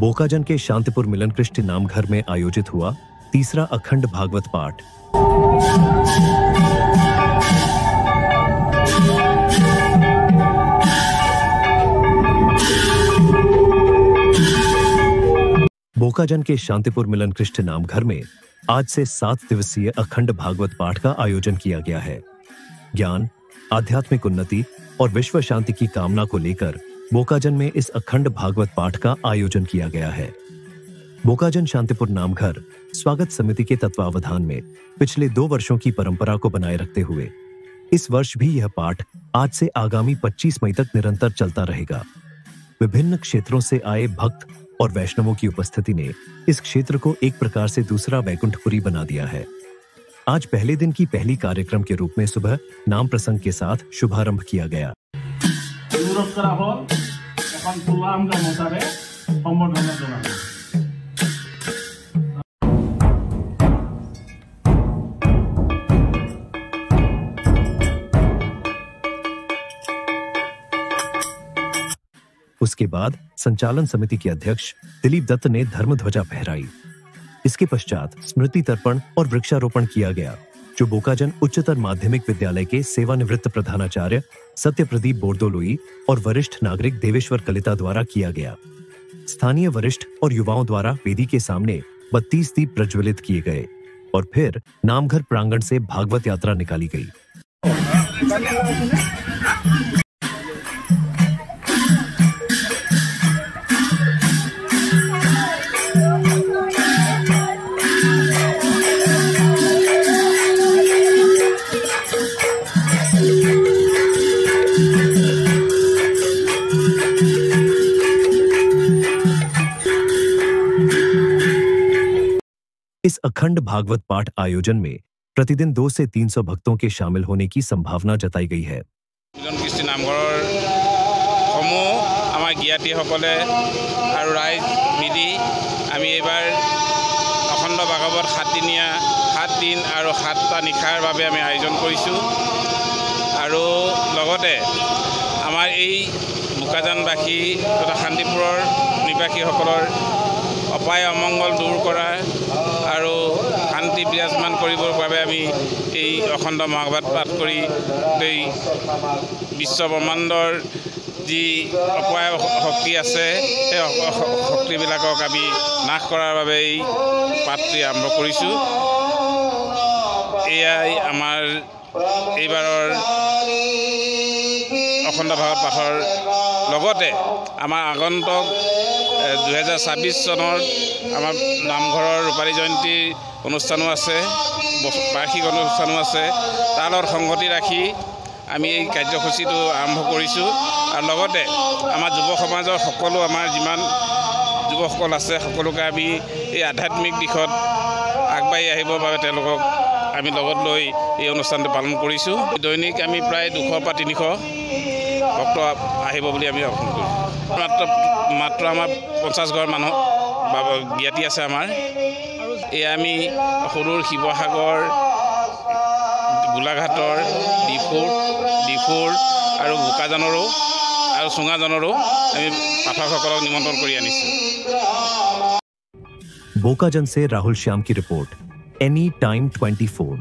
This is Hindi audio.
बोकाजन के शांतिपुर मिलन कृष्ण नाम घर में आयोजित हुआ तीसरा अखंड भागवत पाठ। बोकाजन के शांतिपुर मिलन कृष्ण नाम घर में आज से 7 दिवसीय अखंड भागवत पाठ का आयोजन किया गया है। ज्ञान, आध्यात्मिक उन्नति और विश्व शांति की कामना को लेकर बोकाजन में इस अखंड भागवत पाठ का आयोजन किया गया है। बोकाजन शांतिपुर नामघर स्वागत समिति के तत्वावधान में पिछले 2 वर्षों की परंपरा को बनाए रखते हुए इस वर्ष भी यह पाठ आज से आगामी 25 मई तक निरंतर चलता रहेगा। विभिन्न क्षेत्रों से आए भक्त और वैष्णवों की उपस्थिति ने इस क्षेत्र को एक प्रकार से दूसरा वैकुंठपुरी बना दिया है। आज पहले दिन की पहली कार्यक्रम के रूप में सुबह नाम प्रसंग के साथ शुभारंभ किया गया। उसके बाद संचालन समिति के अध्यक्ष दिलीप दत्त ने धर्म ध्वजा फहराई। इसके पश्चात स्मृति तर्पण और वृक्षारोपण किया गया, जो बोकाजन उच्चतर माध्यमिक विद्यालय के सेवानिवृत्त प्रधानाचार्य सत्यप्रदीप बोरदोलोई और वरिष्ठ नागरिक देवेश्वर कलिता द्वारा किया गया। स्थानीय वरिष्ठ और युवाओं द्वारा वेदी के सामने 32 दीप प्रज्वलित किए गए और फिर नामघर प्रांगण से भागवत यात्रा निकाली गई। इस अखंड भागवत पाठ आयोजन में प्रतिदिन 200 से 300 भक्तों के शामिल होने की संभावना जताई गई है। মিলন কৃষ্ণ নামঘৰৰ সমূহ আমাৰ জ্ঞাতিসকলে আৰু ৰাইজ মিলি আমি এইবাৰ অখণ্ড ভাগৱত 7 দিনীয়া 7 দিন আৰু 7টা নিশাৰ বাবে আমি আয়োজন কৰিছোঁ আৰু লগতে আমাৰ এই বোকাজানবাসী তথা শান্তিপুৰৰ নিবাসীসকলৰ অপায় অমংগল দূৰ কৰা আৰু শান্তি বিৰাজমান কৰিবৰ বাবে আমি এই অখণ্ড ভাগৱত পাঠ কৰি এই বিশ্ব ব্ৰহ্মাণ্ডৰ যি অপায় শক্তি আছে সেই শক্তিবিলাকক আমি নাশ কৰাৰ বাবে এই পাঠটি আৰম্ভ কৰিছোঁ। এয়াই আমাৰ এইবাৰৰ অখণ্ড ভাগৱত পাঠৰ লগতে আমাৰ আগন্তুক 2026 চনৰ আমাৰ নামঘৰৰ ৰূপালী জয়ন্তী অনুষ্ঠানো আছে, বাৰ্ষিক অনুষ্ঠানো আছে। তাৰ লগত সংগতি ৰাখি আমি এই কাৰ্যসূচীটো আৰম্ভ কৰিছোঁ আৰু লগতে আমাৰ যুৱ সমাজৰ সকলো আমাৰ যিমান যুৱকসকল আছে সকলোকে আমি এই আধ্যাত্মিক দিশত আগবাঢ়ি আহিবৰ বাবে তেওঁলোকক আমি লগত লৈ এই অনুষ্ঠানটো পালন কৰিছোঁ। দৈনিক আমি প্ৰায় 200 বা 300 ভক্ত আহিব বুলি আমি আশা কৰিছোঁ। মাত্ৰ আমাৰ 50 ঘৰ মানুহ জ্ঞাতি আছে আমাৰ। এয়া আমি সৰুৰ শিৱসাগৰ, গোলাঘাটৰ, ডিফুৰ আৰু বোকাজানৰো আৰু চুঙাজানৰো আমি পাঠকসকলক নিমন্ত্ৰণ কৰি আনিছোঁ। बोकाजन से राहुल श्याम की रिपोर्ट, एनी टाइम 24।